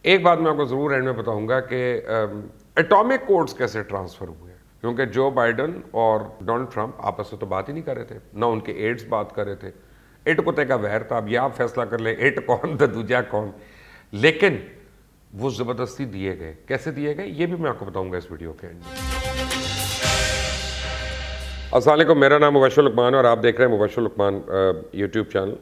ایک بات میں آپ کو ضرور اینڈ میں بتاؤں گا کہ ایٹامک کوڈز کیسے ٹرانسفر ہوئے، کیونکہ جو بائیڈن اور ڈونلڈ ٹرمپ آپس میں تو بات ہی نہیں کر رہے تھے، نہ ان کے ایڈز بات کر رہے تھے، اٹ کتے کا ویر تھا، اب یہ آپ فیصلہ کر لیں اٹ کون تھا دوجا کون، لیکن وہ زبردستی دیے گئے، کیسے دیے گئے یہ بھی میں آپ کو بتاؤں گا اس ویڈیو کے اینڈ میں۔ السلام علیکم، میرا نام مبشر لقمان اور آپ دیکھ رہے ہیں مبشر لقمان یوٹیوب چینل۔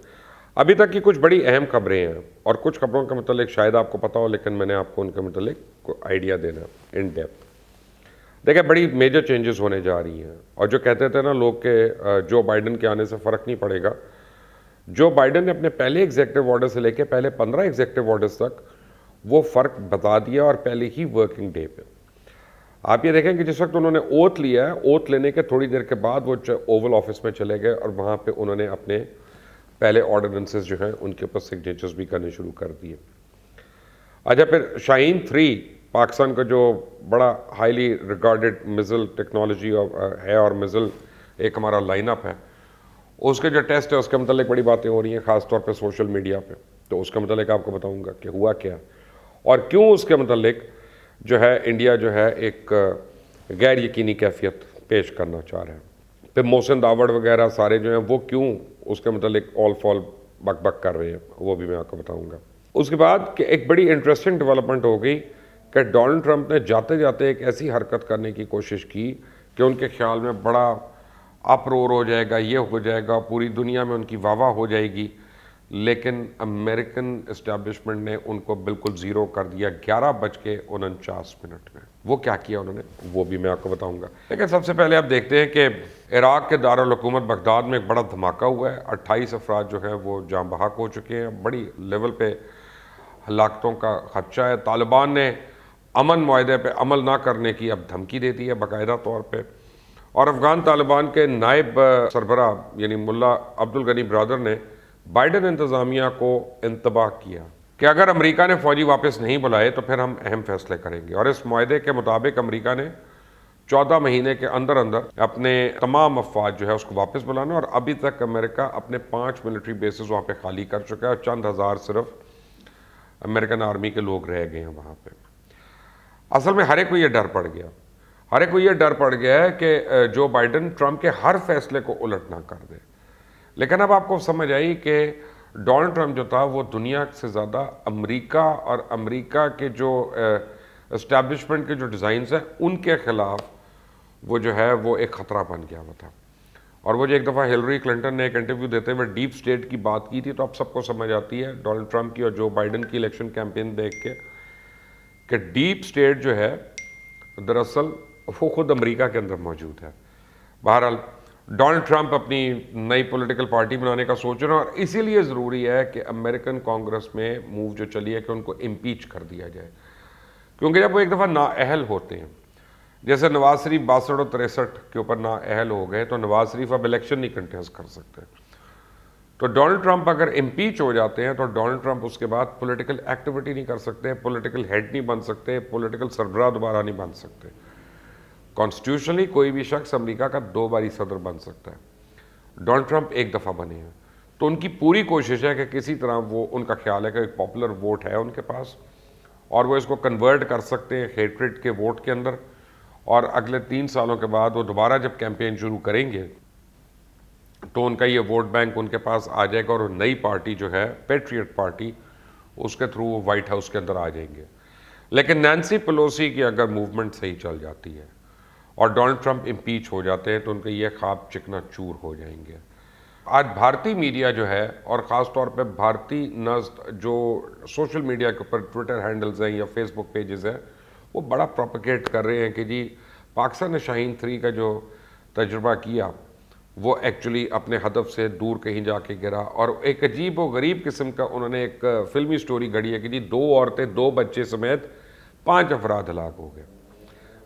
ابھی تک کی کچھ بڑی اہم خبریں ہیں اور کچھ خبروں کے متعلق شاید آپ کو پتا ہو، لیکن میں نے آپ کو ان کے متعلق آئیڈیا دینا ان ڈیپتھ۔ دیکھیں بڑی میجر چینجز ہونے جا رہی ہیں، اور جو کہتے تھے نا لوگ کہ جو بائیڈن کے آنے سے فرق نہیں پڑے گا، جو بائیڈن نے اپنے پہلے ایگزیکٹو آرڈر سے لے کے پہلے 15 ایگزیکٹو آرڈرز تک وہ فرق بتا دیا، اور پہلے ہی ورکنگ ڈے پہ آپ یہ دیکھیں کہ جس وقت انہوں نے اوتھ لیا ہے، اوتھ لینے کے تھوڑی دیر کے بعد وہ اوول آفس میں چلے گئے اور وہاں پہ انہوں نے اپنے پہلے آرڈیننسز جو ہیں ان کے اوپر سگنیچرز بھی کرنے شروع کر دیے۔ اچھا، پھر شاہین 3 پاکستان کا جو بڑا ہائیلی ریگارڈڈ میزل ٹیکنالوجی ہے اور میزل ایک ہمارا لائن اپ ہے، اس کے جو ٹیسٹ ہے اس کے متعلق بڑی باتیں ہو رہی ہیں، خاص طور پہ سوشل میڈیا پہ، تو اس کے متعلق آپ کو بتاؤں گا کہ ہوا کیا اور کیوں اس کے متعلق جو ہے انڈیا جو ہے ایک غیر یقینی کیفیت پیش کرنا چاہ رہا ہے۔ پھر محسن داوڑ وغیرہ سارے جو ہیں وہ کیوں اس کے متعلق آل فال بک بک کر رہے ہیں، وہ بھی میں آپ کو بتاؤں گا۔ اس کے بعد کہ ایک بڑی انٹرسٹنگ ڈیولپمنٹ ہو گئی کہ ڈونلڈ ٹرمپ نے جاتے جاتے ایک ایسی حرکت کرنے کی کوشش کی کہ ان کے خیال میں بڑا اپرور ہو جائے گا، یہ ہو جائے گا، پوری دنیا میں ان کی واہ واہ ہو جائے گی، لیکن امریکن اسٹیبلشمنٹ نے ان کو بالکل زیرو کر دیا 11:49 میں۔ وہ کیا کیا انہوں نے وہ بھی میں آپ کو بتاؤں گا، لیکن سب سے پہلے آپ دیکھتے ہیں کہ عراق کے دارالحکومت بغداد میں ایک بڑا دھماکہ ہوا ہے، 28 افراد جو ہیں وہ جاں بحق ہو چکے ہیں، بڑی لیول پہ ہلاکتوں کا خدشہ ہے۔ طالبان نے امن معاہدے پہ عمل نہ کرنے کی اب دھمکی دیتی ہے باقاعدہ طور پہ، اور افغان طالبان کے نائب سربراہ یعنی ملا عبدالغنی برادر نے بائیڈن انتظامیہ کو انتباہ کیا کہ اگر امریکہ نے فوجی واپس نہیں بلائے تو پھر ہم اہم فیصلے کریں گے، اور اس معاہدے کے مطابق امریکہ نے 14 مہینے کے اندر اپنے تمام افواج جو ہے اس کو واپس بلانا، اور ابھی تک امریکہ اپنے 5 ملٹری بیسز وہاں پہ خالی کر چکا ہے اور چند ہزار صرف امریکن آرمی کے لوگ رہ گئے ہیں وہاں پہ۔ اصل میں ہر ایک کو یہ ڈر پڑ گیا، ہر ایک کو یہ ڈر پڑ گیا ہے کہ جو بائیڈن ٹرمپ کے ہر فیصلے کو الٹ نہ کر دے، لیکن اب آپ کو سمجھ آئی کہ ڈونلڈ ٹرمپ جو تھا وہ دنیا سے زیادہ امریکہ اور امریکہ کے جو اسٹیبلشمنٹ کے جو ڈیزائنز ہیں ان کے خلاف وہ جو ہے وہ ایک خطرہ بن گیا ہوا تھا۔ اور وہ جو ایک دفعہ ہلری کلنٹن نے ایک انٹرویو دیتے ہوئے ڈیپ سٹیٹ کی بات کی تھی، تو اب سب کو سمجھ آتی ہے ڈونلڈ ٹرمپ کی اور جو بائیڈن کی الیکشن کیمپین دیکھ کے کہ ڈیپ سٹیٹ جو ہے دراصل وہ خود امریکہ کے اندر موجود ہے۔ بہرحال ڈونلڈ ٹرمپ اپنی نئی پولیٹیکل پارٹی بنانے کا سوچ رہے ہیں، اور اسی لیے ضروری ہے کہ امریکن کانگریس میں موو جو چلی ہے کہ ان کو امپیچ کر دیا جائے، کیونکہ جب وہ ایک دفعہ نااہل ہوتے ہیں، جیسے نواز شریف 62 اور 63 کے اوپر نااہل ہو گئے تو نواز شریف اب الیکشن نہیں کنٹیسٹ کر سکتے، تو ڈونلڈ ٹرمپ اگر امپیچ ہو جاتے ہیں تو ڈونلڈ ٹرمپ اس کے بعد پولیٹیکل ایکٹیویٹی نہیں کر سکتے، پولیٹیکل ہیڈ نہیں بن سکتے، پولیٹیکل سربراہ دوبارہ نہیں بن سکتے۔ کانسٹیٹیوشنلی کوئی بھی شخص امریکہ کا 2 باری صدر بن سکتا ہے، ڈونلڈ ٹرمپ ایک دفعہ بنے ہیں، تو ان کی پوری کوشش ہے کہ کسی طرح وہ، ان کا خیال ہے کہ ایک پاپولر ووٹ ہے ان کے پاس اور وہ اس کو کنورٹ کر سکتے ہیں ہیٹریٹ کے ووٹ کے اندر، اور اگلے 3 سالوں کے بعد وہ دوبارہ جب کیمپین شروع کریں گے تو ان کا یہ ووٹ بینک ان کے پاس آ جائے گا، اور وہ نئی پارٹی جو ہے پیٹریٹ پارٹی، اس کے تھرو وہ وائٹ ہاؤس کے اندر آ جائیں گے۔ لیکن نینسی پیلوسی کی اگر موومنٹ صحیح چل جاتی ہے اور ڈونلڈ ٹرمپ امپیچ ہو جاتے ہیں تو ان کے یہ خواب چکنا چور ہو جائیں گے۔ آج بھارتی میڈیا جو ہے، اور خاص طور پہ بھارتی نسل جو سوشل میڈیا کے اوپر ٹویٹر ہینڈلز ہیں یا فیس بک پیجز ہیں، وہ بڑا پروپیگیٹ کر رہے ہیں کہ جی پاکستان نے شاہین 3 کا جو تجربہ کیا وہ ایکچولی اپنے ہدف سے دور کہیں جا کے گرا، اور ایک عجیب و غریب قسم کا انہوں نے ایک فلمی سٹوری گھڑی ہے کہ جی 2 عورتیں 2 بچے سمیت 5 افراد ہلاک ہو گئے،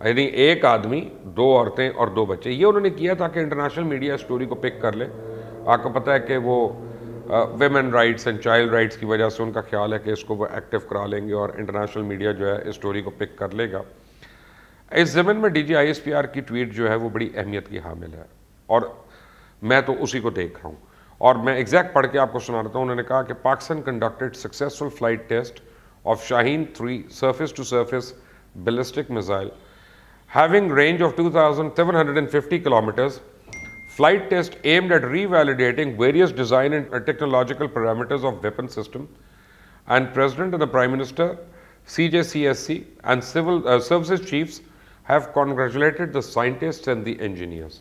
یعنی 1 آدمی 2 عورتیں اور 2 بچے۔ یہ انہوں نے کیا تاکہ انٹرنیشنل میڈیا سٹوری کو پک کر لے۔ آپ کو پتہ ہے کہ وہ women rights and child rights کی وجہ سے ان کا خیال ہے کہ اس کو وہ ایکٹیو کرا لیں گے اور انٹرنیشنل میڈیا جو ہے اس سٹوری کو پک کر لے گا۔ اس ضمن میں D G I S P R کی ٹویٹ جو ہے وہ بڑی اہمیت کی حامل ہے، اور میں تو اسی کو دیکھ رہا ہوں، اور میں ایگزیکٹ پڑھ کے آپ کو سنا رہتا ہوں۔ انہوں نے کہا کہ Pakistan conducted successful flight test of Shaheen-3 surface-to-surface ballistic missile, having range of 2,750 kilometers. Flight test aimed at revalidating various design and technological parameters of weapon system. And President and the Prime Minister, CJCSC, and civil services chiefs have congratulated the scientists and the engineers.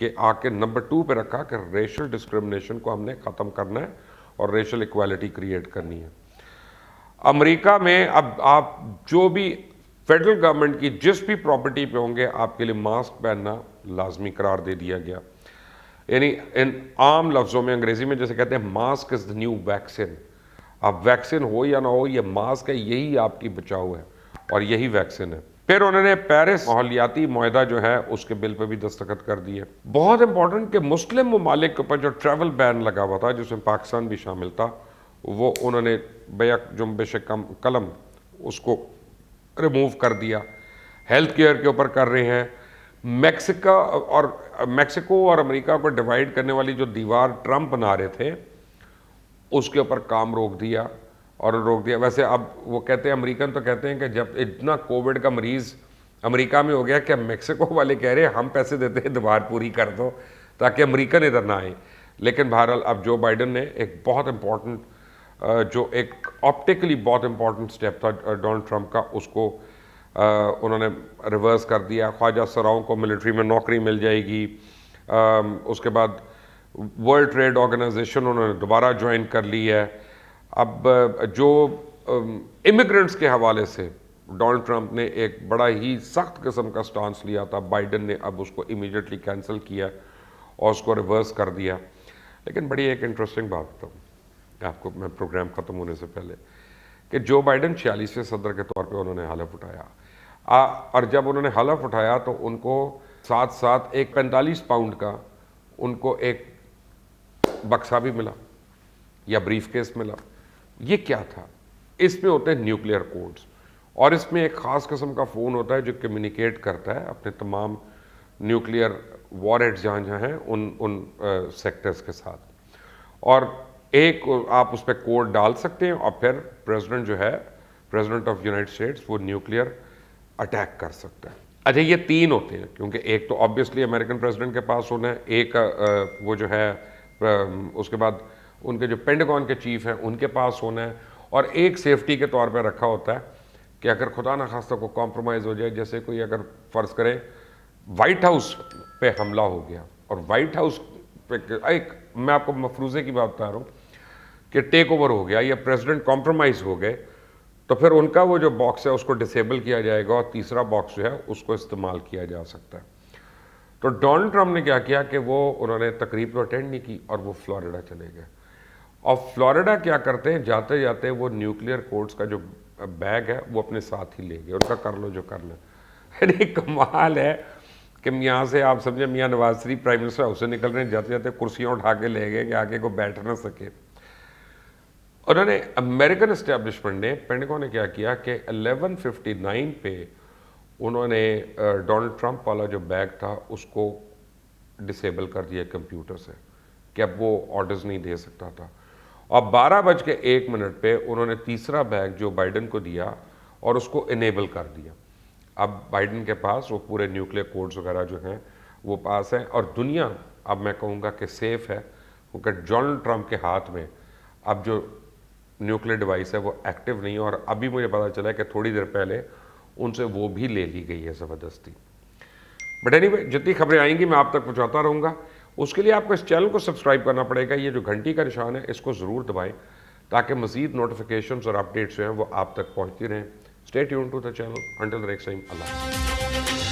کہ آ کے number 2 پہ رکھا کہ racial discrimination کو ہم نے ختم کرنا ہے اور ریشل ایکویلٹی کریٹ کرنی ہے. امریکہ میں اب آپ جو بھی فیڈرل گورنمنٹ کی جس بھی پراپرٹی پہ ہوں گے آپ کے لیے ماسک پہننا لازمی قرار دے دیا گیا. یعنی ان عام لفظوں میں انگریزی میں جیسے کہتے ہیں mask is the new vaccine. اب ویکسین ہو یا نہ ہو یہ ماسک ہے, یہی آپ کی بچاؤ ہے اور یہی ویکسین ہے. پھر انہوں نے پیرس ماحولیاتی معاہدہ جو ہے اس کے بل پہ بھی دستخط کر دیے. بہت امپورٹنٹ کہ مسلم ممالک کے اوپر جو ٹریول بین لگا ہوا تھا جس میں پاکستان بھی شامل تھا وہ انہوں نے بیک جنبش قلم اس کو ریموو کر دیا. ہیلتھ کیئر کے اوپر کر رہے ہیں. میکسیکو اور امریکہ کو ڈیوائیڈ کرنے والی جو دیوار ٹرمپ بنا رہے تھے اس کے اوپر کام روک دیا. ویسے اب وہ کہتے ہیں امریکن تو کہتے ہیں کہ جب اتنا کووڈ کا مریض امریکہ میں ہو گیا کہ میکسیکو والے کہہ رہے ہیں ہم پیسے دیتے ہیں دیوار پوری کر دو تاکہ امریکن ادھر نہ آئیں. لیکن بہرحال اب جو بائیڈن نے ایک بہت امپورٹنٹ جو ایک آپٹیکلی بہت امپورٹنٹ سٹیپ تھا ڈونلڈ ٹرمپ کا اس کو انہوں نے ریورس کر دیا. خواجہ سراؤں کو ملٹری میں نوکری مل جائے گی. اس کے بعد ورلڈ ٹریڈ آرگنائزیشن انہوں نے دوبارہ جوائن کر لی ہے. اب جو امیگرنٹس کے حوالے سے ڈونلڈ ٹرمپ نے ایک بڑا ہی سخت قسم کا سٹانس لیا تھا, بائیڈن نے اب اس کو امیڈیٹلی کینسل کیا اور اس کو ریورس کر دیا. لیکن بڑی ایک انٹرسٹنگ بات بتاؤں آپ کو میں پروگرام ختم ہونے سے پہلے کہ جو بائیڈن 46ویں صدر کے طور پہ انہوں نے حلف اٹھایا اور جب انہوں نے حلف اٹھایا تو ان کو ساتھ ساتھ ایک 45 پاؤنڈ کا ان کو ایک بکسا بھی ملا یا بریف کیس ملا. یہ کیا تھا؟ اس میں ہوتے ہیں نیوکلیئر کوڈز اور اس میں ایک خاص قسم کا فون ہوتا ہے جو کمیونیکیٹ کرتا ہے اپنے تمام نیوکلیئر وار ہیڈز جہاں جہاں ہیں ان سیکٹرز کے ساتھ. اور ایک آپ اس پہ کوڈ ڈال سکتے ہیں اور پھر پریزیڈنٹ جو ہے پریزیڈنٹ آف یونائٹڈ اسٹیٹس وہ نیوکلیئر اٹیک کر سکتا ہے. اچھا یہ 3 ہوتے ہیں کیونکہ ایک تو آبویسلی امریکن پریزیڈنٹ کے پاس ہونا ہے, ایک وہ جو ہے اس کے بعد ان کے جو پینٹاگون کے چیف ہیں ان کے پاس ہونا ہے, اور ایک سیفٹی کے طور پہ رکھا ہوتا ہے کہ اگر خدا نخواستہ کو کمپرومائز ہو جائے, جیسے کوئی اگر فرض کرے وائٹ ہاؤس پہ حملہ ہو گیا اور وائٹ ہاؤس پہ ایک میں آپ کو مفروضے کی بات بتا رہا ہوں کہ ٹیک اوور ہو گیا یا پریزیڈنٹ کمپرومائز ہو گئے تو پھر ان کا وہ جو باکس ہے اس کو ڈسیبل کیا جائے گا اور تیسرا باکس جو ہے اس کو استعمال کیا جا سکتا ہے. تو ڈونلڈ ٹرمپ نے کیا کیا کہ وہ انہوں نے تقریب تو اٹینڈ نہیں کی اور وہ فلوریڈا چلے گئے. اور فلوریڈا کیا کرتے ہیں جاتے جاتے وہ نیوکلیئر کوڈز کا جو بیگ ہے وہ اپنے ساتھ ہی لے گئے, ان کا کر لو جو کرنا. یعنی کمال ہے کہ یہاں سے آپ سمجھیں Mian Nawaz Sharif prime minister house سے نکل رہے ہیں, جاتے جاتے کرسیاں اٹھا کے لے گئے کہ آگے کو بیٹھ نہ سکے. انہوں نے امریکن اسٹیبلشمنٹ نے پینٹاگون نے کیا کیا کہ 1159 پہ انہوں نے ڈونلڈ ٹرمپ والا جو بیگ تھا اس کو ڈسیبل کر دیا کمپیوٹر سے کہ اب وہ آرڈرز نہیں دے سکتا تھا. اور 12:01 پہ انہوں نے تیسرا بیگ جو بائیڈن کو دیا اور اس کو انیبل کر دیا. اب بائیڈن کے پاس وہ پورے نیوکلیئر کوڈز وغیرہ جو ہیں وہ پاس ہیں اور دنیا اب میں کہوں گا کہ سیف ہے کیونکہ ڈونلڈ ٹرمپ کے ہاتھ میں اب جو نیوکلیئر ڈیوائس ہے وہ ایکٹیو نہیں ہے. اور ابھی مجھے پتا چلا کہ تھوڑی دیر پہلے ان سے وہ بھی لے لی گئی ہے زبردستی. بٹ اینی وے جتنی خبریں آئیں گی میں آپ تک پہنچاتا رہوں گا. اس کے لیے آپ کو اس چینل کو سبسکرائب کرنا پڑے گا, یہ جو گھنٹی کا نشان ہے اس کو ضرور دبائیں تاکہ مزید نوٹیفیکیشنز اور اپڈیٹس جو ہیں وہ آپ تک پہنچتی رہیں. Stay tune to the channel. Until the next time, اللہ حافظ.